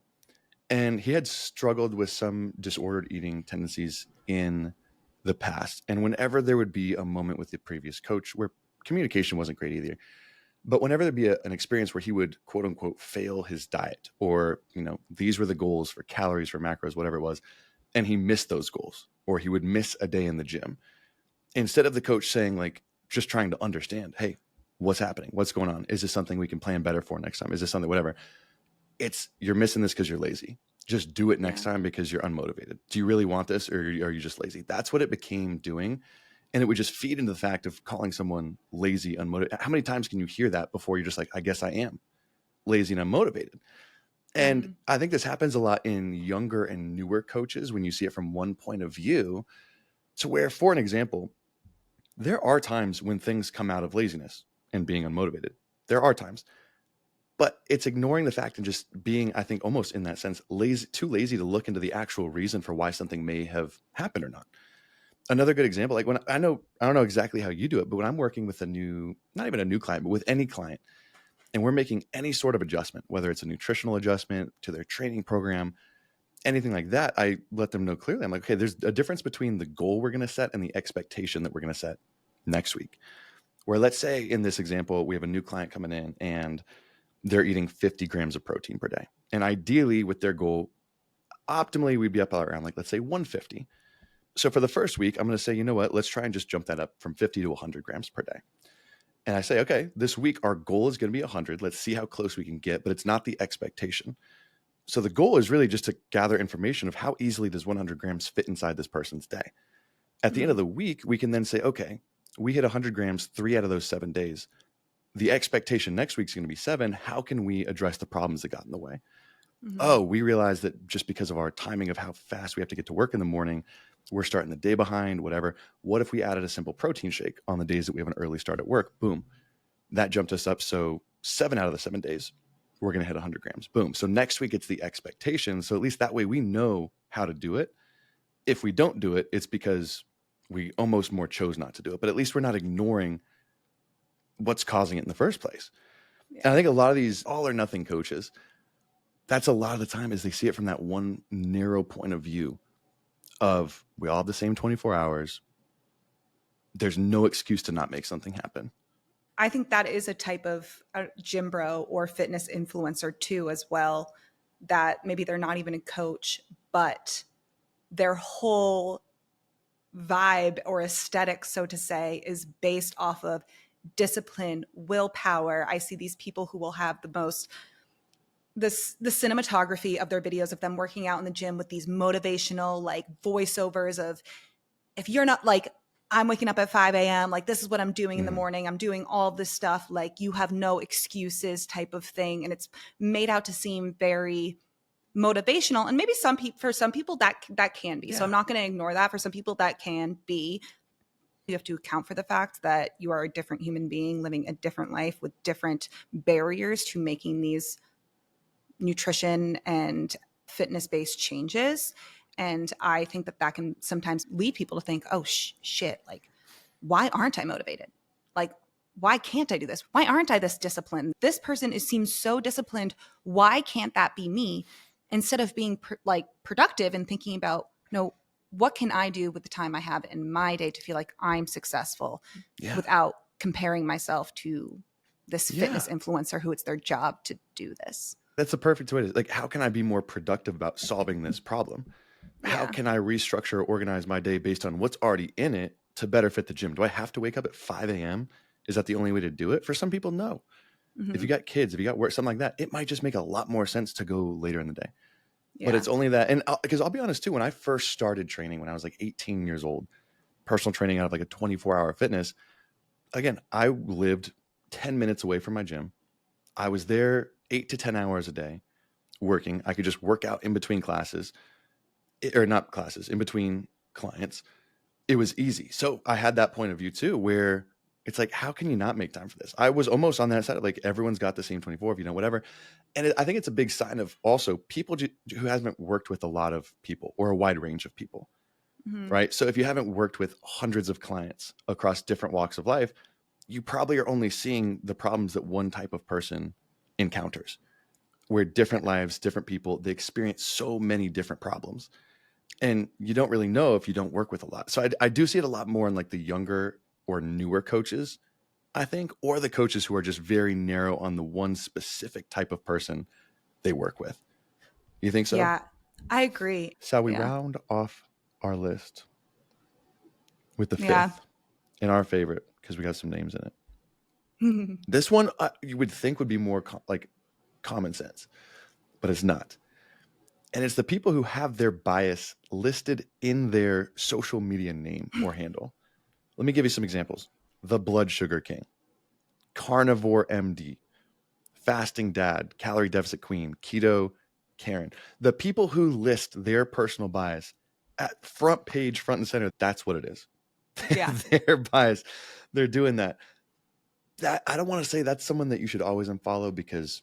And he had struggled with some disordered eating tendencies in the past. And whenever there would be a moment with the previous coach where communication wasn't great either, but whenever there'd be an experience where he would quote unquote fail his diet, or, these were the goals for calories, for macros, whatever it was, and he missed those goals, or he would miss a day in the gym, instead of the coach saying, like, just trying to understand, hey, what's happening? What's going on? Is this something we can plan better for next time? Is this something, whatever? It's, you're missing this because you're lazy. Just do it next time because you're unmotivated. Do you really want this, or are you just lazy? That's what it became doing. And it would just feed into the fact of calling someone lazy, unmotivated. How many times can you hear that before you're just like, I guess I am lazy and unmotivated? And I think this happens a lot in younger and newer coaches when you see it from one point of view, to where, for an example, there are times when things come out of laziness and being unmotivated. There are times. But it's ignoring the fact and just being, I think, almost in that sense, too lazy to look into the actual reason for why something may have happened or not. Another good example, like when I don't know exactly how you do it, but when I'm working with not even a new client, but with any client, and we're making any sort of adjustment, whether it's a nutritional adjustment to their training program, anything like that, I let them know clearly. I'm like, okay, there's a difference between the goal we're going to set and the expectation that we're going to set next week. Where, let's say in this example, we have a new client coming in and they're eating 50 grams of protein per day. And ideally with their goal, optimally, we'd be up around, like, let's say 150. So for the first week, I'm going to say, you know what, let's try and just jump that up from 50 to 100 grams per day. And I say, okay, this week, our goal is going to be 100. Let's see how close we can get, but it's not the expectation. So the goal is really just to gather information of how easily does 100 grams fit inside this person's day. At the end of the week, we can then say, okay, we hit 100 grams 3 out of those 7 days. The expectation next week is going to be 7. How can we address the problems that got in the way? Oh, we realize that just because of our timing of how fast we have to get to work in the morning, we're starting the day behind, whatever. What if we added a simple protein shake on the days that we have an early start at work? Boom. That jumped us up. So 7 out of the 7 days, we're going to hit 100 grams. Boom. So next week, it's the expectation. So at least that way we know how to do it. If we don't do it, it's because we almost more chose not to do it. But at least we're not ignoring what's causing it in the first place. And I think a lot of these all or nothing coaches, that's a lot of the time is they see it from that one narrow point of view of, we all have the same 24 hours. there's no excuse to not make something happen. I think that is a type of gym bro or fitness influencer too, as well, that maybe they're not even a coach, but their whole vibe or aesthetic, so to say, is based off of discipline, willpower. I see these people who will have the cinematography of their videos of them working out in the gym with these motivational like voiceovers of, if you're not like, I'm waking up at 5 a.m. Like, this is what I'm doing in the morning. I'm doing all this stuff. Like, you have no excuses type of thing. And it's made out to seem very motivational. And maybe for some people that can be. So I'm not going to ignore that. For some people that can be. You have to account for the fact that you are a different human being living a different life with different barriers to making these nutrition and fitness-based changes. And I think that can sometimes lead people to think, oh, shit, like, why aren't I motivated? Like, why can't I do this? Why aren't I this disciplined? This person seems so disciplined. Why can't that be me? Instead of being productive and thinking about, no, what can I do with the time I have in my day to feel like I'm successful without comparing myself to this fitness influencer who it's their job to do this. That's the perfect way to, like, how can I be more productive about solving this problem? How can I restructure or organize my day based on what's already in it to better fit the gym? Do I have to wake up at 5 a.m.? Is that the only way to do it? For some people, no. If you got kids, if you got work, something like that, it might just make a lot more sense to go later in the day. But it's only that. And because I'll be honest too, when I first started training, when I was like 18 years old, personal training out of like a 24-hour fitness, again, I lived 10 minutes away from my gym. I was there 8 to 10 hours a day working. I could just work out in between classes, or not classes, in between clients. It was easy. So I had that point of view too, where it's like, how can you not make time for this? I was almost on that side of like, everyone's got the same 24, whatever. And I think it's a big sign of also people who haven't worked with a lot of people or a wide range of people, right? So if you haven't worked with hundreds of clients across different walks of life, you probably are only seeing the problems that one type of person encounters, where different lives, different people, they experience so many different problems. And you don't really know if you don't work with a lot. So I do see it a lot more in like the younger or newer coaches, I think, or the coaches who are just very narrow on the one specific type of person they work with. You think so? Yeah, I agree. Shall we round off our list with the fifth and our favorite, because we got some names in it. This one you would think would be more like common sense, but it's not. And it's the people who have their bias listed in their social media name or handle. Let me give you some examples. The Blood Sugar King, Carnivore MD, Fasting Dad, Calorie Deficit Queen, Keto Karen. The people who list their personal bias at front page, front and center, that's what it is. Yeah. Their bias. They're doing that. I don't want to say that's someone that you should always unfollow, because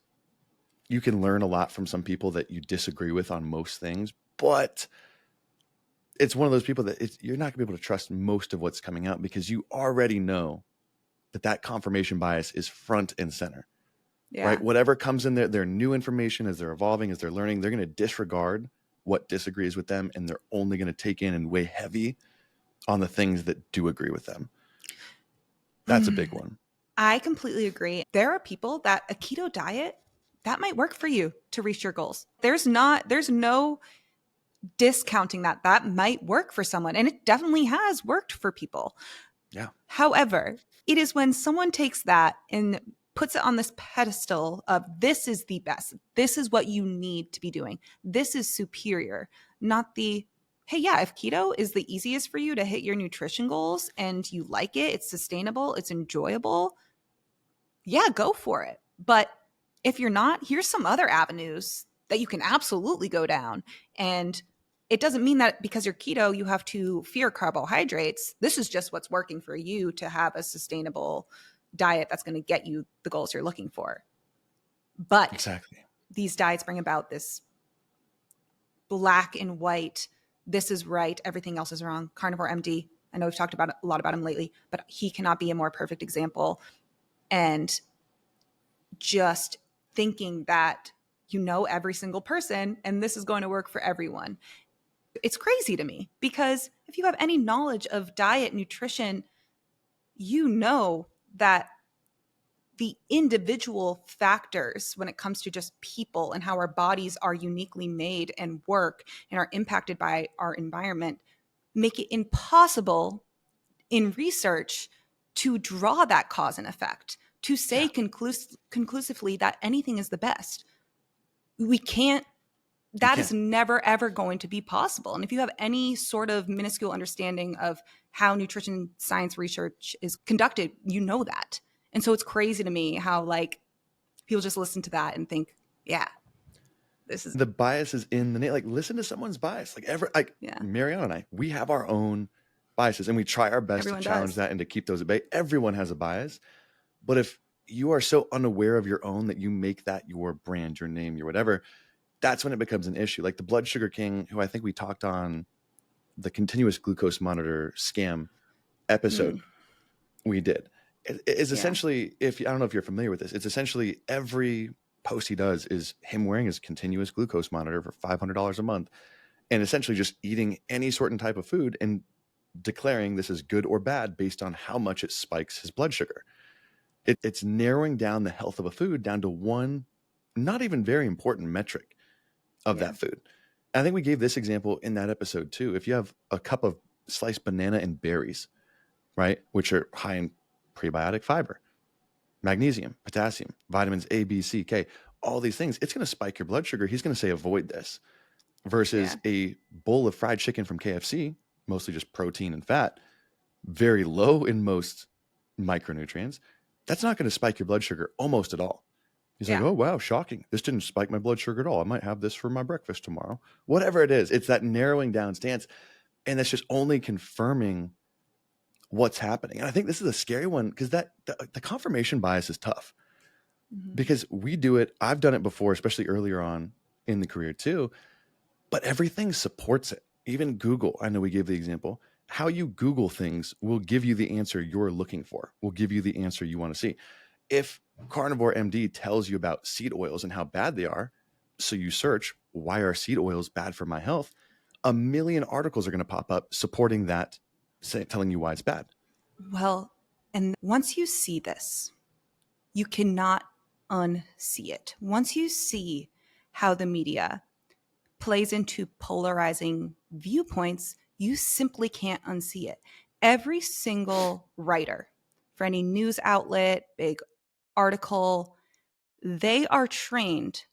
you can learn a lot from some people that you disagree with on most things, but it's one of those people that you're not gonna be able to trust most of what's coming out, because you already know that confirmation bias is front and center, right? Whatever comes in there, their new information as they're evolving, as they're learning, they're going to disregard what disagrees with them, and they're only going to take in and weigh heavy on the things that do agree with them. That's a big one. I completely agree. There are people that a keto diet, that might work for you to reach your goals. There's no discounting that might work for someone, and it definitely has worked for people. Yeah. However, it is when someone takes that and puts it on this pedestal of, this is the best, this is what you need to be doing, this is superior, not the, hey, yeah, if keto is the easiest for you to hit your nutrition goals and you like it, it's sustainable, it's enjoyable, yeah, go for it. But if you're not, here's some other avenues that you can absolutely go down. And it doesn't mean that because you're keto, you have to fear carbohydrates. This is just what's working for you to have a sustainable diet that's going to get you the goals you're looking for. But exactly, these diets bring about this black and white, this is right, everything else is wrong. Carnivore MD, I know we've talked about a lot about him lately, but he cannot be a more perfect example. And just thinking that you know every single person and this is going to work for everyone. It's crazy to me, because if you have any knowledge of diet, nutrition, you know that the individual factors when it comes to just people and how our bodies are uniquely made and work and are impacted by our environment make it impossible in research to draw that cause and effect, to say conclusively that anything is the best. We can't. That is never, ever going to be possible. And if you have any sort of minuscule understanding of how nutrition science research is conducted, you know that. And so it's crazy to me how like people just listen to that and think, yeah, this is the bias is in the name. Like, listen to someone's bias. Like Marianna and I, we have our own biases, and we try our best to challenge that and to keep those at bay. Everyone has a bias, but if you are so unaware of your own that you make that your brand, your name, your whatever, that's when it becomes an issue. Like the Blood Sugar King, who I think we talked on the continuous glucose monitor scam episode we did, is essentially, I don't know if you're familiar with this, it's essentially every post he does is him wearing his continuous glucose monitor for $500 a month and essentially just eating any certain type of food and declaring this is good or bad based on how much it spikes his blood sugar. It's narrowing down the health of a food down to one not even very important metric of that food. I think we gave this example in that episode too. If you have a cup of sliced banana and berries, right, which are high in prebiotic fiber, magnesium, potassium, vitamins A, B, C, K, all these things, it's going to spike your blood sugar. He's going to say avoid this versus a bowl of fried chicken from KFC, mostly just protein and fat, very low in most micronutrients. That's not going to spike your blood sugar almost at all. He's like, oh, wow, shocking. This didn't spike my blood sugar at all. I might have this for my breakfast tomorrow. Whatever it is, it's that narrowing down stance. And that's just only confirming what's happening. And I think this is a scary one because the confirmation bias is tough because we do it. I've done it before, especially earlier on in the career too, but everything supports it. Even Google, I know we gave the example, how you Google things will give you the answer you're looking for, will give you the answer you want to see. If Carnivore MD tells you about seed oils and how bad they are, so you search, why are seed oils bad for my health? A million articles are going to pop up supporting that, telling you why it's bad. Well, and once you see this, you cannot unsee it. Once you see how the media plays into polarizing viewpoints, you simply can't unsee it. Every single writer for any news outlet, big article, they are trained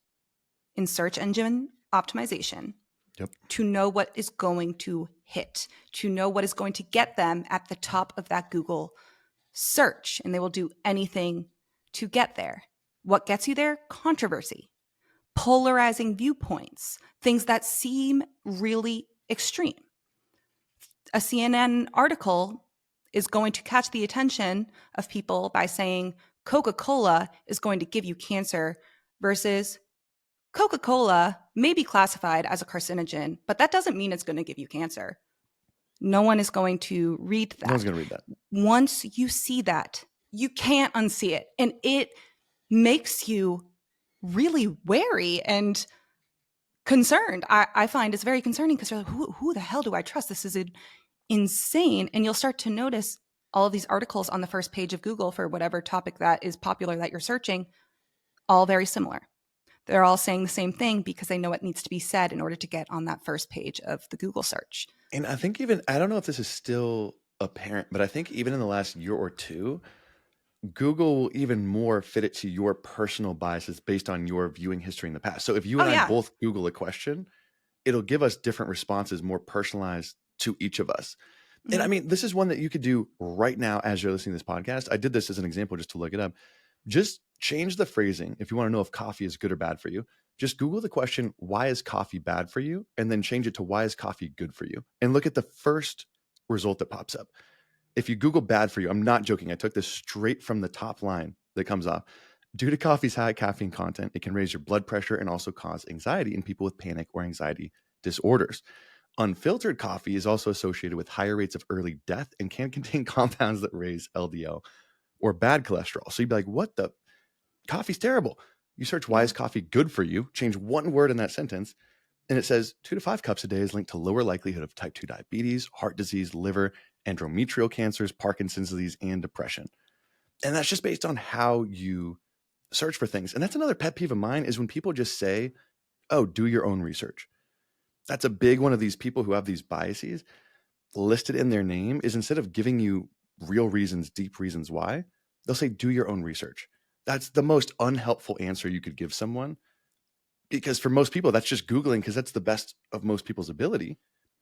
in search engine optimization to know what is going to hit, to know what is going to get them at the top of that Google search. And they will do anything to get there. What gets you there? Controversy, polarizing viewpoints, things that seem really extreme. A CNN article is going to catch the attention of people by saying Coca-Cola is going to give you cancer versus Coca-Cola may be classified as a carcinogen, but that doesn't mean it's going to give you cancer. No one is going to read that. No one's going to read that. Once you see that, you can't unsee it. And it makes you really wary and concerned. I find it's very concerning because you're like, who the hell do I trust? This is insane. And you'll start to notice all of these articles on the first page of Google for whatever topic that is popular that you're searching, all very similar. They're all saying the same thing because they know what needs to be said in order to get on that first page of the Google search. And I think I don't know if this is still apparent, but I think even in the last year or two, Google will even more fit it to your personal biases based on your viewing history in the past. So if you and I both Google a question, it'll give us different responses, more personalized to each of us. Mm-hmm. And I mean, this is one that you could do right now as you're listening to this podcast. I did this as an example just to look it up. Just change the phrasing. If you want to know if coffee is good or bad for you, just Google the question, why is coffee bad for you? And then change it to why is coffee good for you? And look at the first result that pops up. If you Google bad for you, I'm not joking. I took this straight from the top line that comes up. Due to coffee's high caffeine content, it can raise your blood pressure and also cause anxiety in people with panic or anxiety disorders. Unfiltered coffee is also associated with higher rates of early death and can contain compounds that raise LDL or bad cholesterol. So you'd be like, what the? Coffee's terrible. You search, why is coffee good for you? Change one word in that sentence. And it says 2 to 5 cups a day is linked to lower likelihood of type 2 diabetes, heart disease, liver, endometrial cancers, Parkinson's disease, and depression. And that's just based on how you search for things. And that's another pet peeve of mine is when people just say, oh, do your own research. That's a big one of these people who have these biases listed in their name is instead of giving you real reasons, deep reasons why, they'll say, do your own research. That's the most unhelpful answer you could give someone. Because for most people, that's just Googling because that's the best of most people's ability.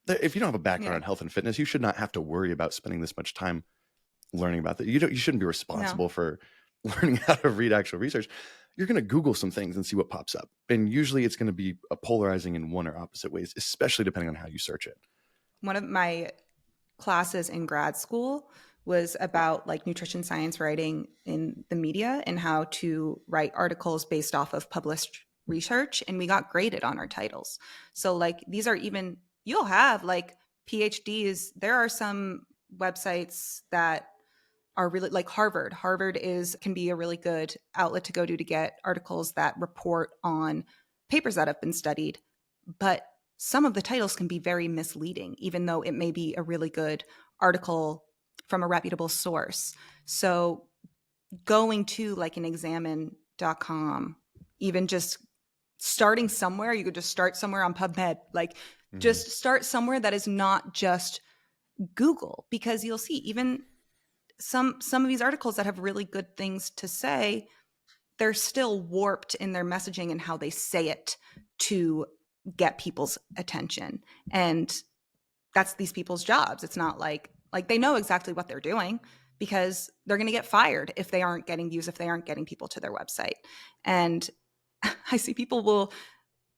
If you don't have a background in health and fitness, you should not have to worry about spending this much time learning about that. You shouldn't be responsible for learning how to read actual research. You're going to Google some things and see what pops up. And usually it's going to be a polarizing in one or opposite ways, especially depending on how you search it. One of my classes in grad school was about like nutrition science writing in the media and how to write articles based off of published research. And we got graded on our titles. So like these are even, you'll have like PhDs. There are some websites that are really like Harvard. Harvard can be a really good outlet to go to get articles that report on papers that have been studied. But some of the titles can be very misleading, even though it may be a really good article from a reputable source. So going to like an examine.com, even just starting somewhere, you could just start somewhere on PubMed, like just start somewhere that is not just Google, because you'll see even some of these articles that have really good things to say, they're still warped in their messaging and how they say it to get people's attention. And that's these people's jobs. It's not like they know exactly what they're doing because they're going to get fired if they aren't getting views, if they aren't getting people to their website. And I see people will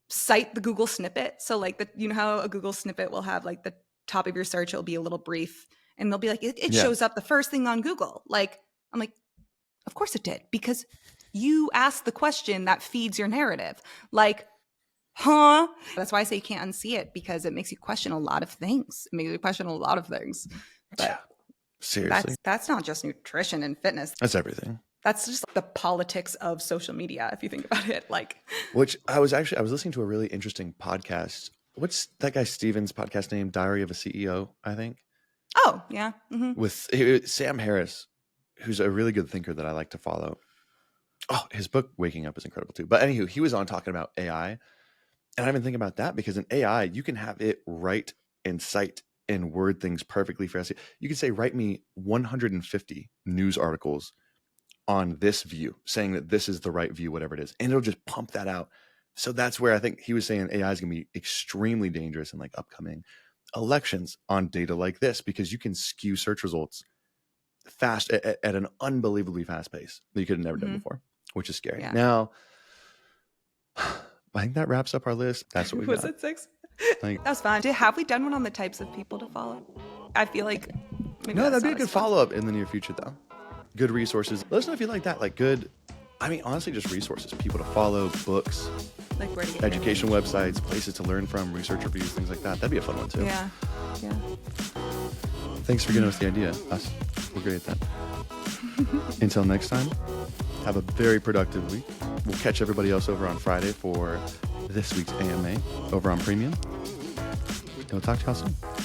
cite the Google snippet. So like you know how a Google snippet will have like the top of your search, it'll be a little brief and they'll be like, it shows up the first thing on Google. Like, I'm like, of course it did, because you asked the question that feeds your narrative. Like, huh? That's why I say you can't unsee it, because it makes you question a lot of things. But seriously, that's not just nutrition and fitness. That's everything. That's just the politics of social media, if you think about it. Like, which I was listening to a really interesting podcast. What's that guy Steven's podcast name? Diary of a CEO, I think. Oh, yeah. Mm-hmm. With Sam Harris, who's a really good thinker that I like to follow. Oh, his book Waking Up is incredible too. But anywho, he was on talking about AI. And I've been thinking about that because in AI, you can have it write and cite and word things perfectly for SEO. You can say, write me 150 news articles on this view, saying that this is the right view, whatever it is. And it'll just pump that out. So that's where I think he was saying AI is going to be extremely dangerous in like upcoming elections on data like this, because you can skew search results fast at an unbelievably fast pace that you could have never done before, which is scary. Yeah. Now, I think that wraps up our list. That's what we got. Was it 6? That was fun. Have we done one on the types of people to follow? I feel like maybe that'd be a good follow-up in the near future, though. Good resources. Let us know if you like that. Like good, I mean, honestly, just resources. People to follow, books, like where to get education websites, places to learn from, research reviews, things like that. That'd be a fun one, too. Yeah. Thanks for giving us the idea. We're great at that. Until next time, have a very productive week. We'll catch everybody else over on Friday for this week's AMA over on Premium. And we'll talk to y'all soon.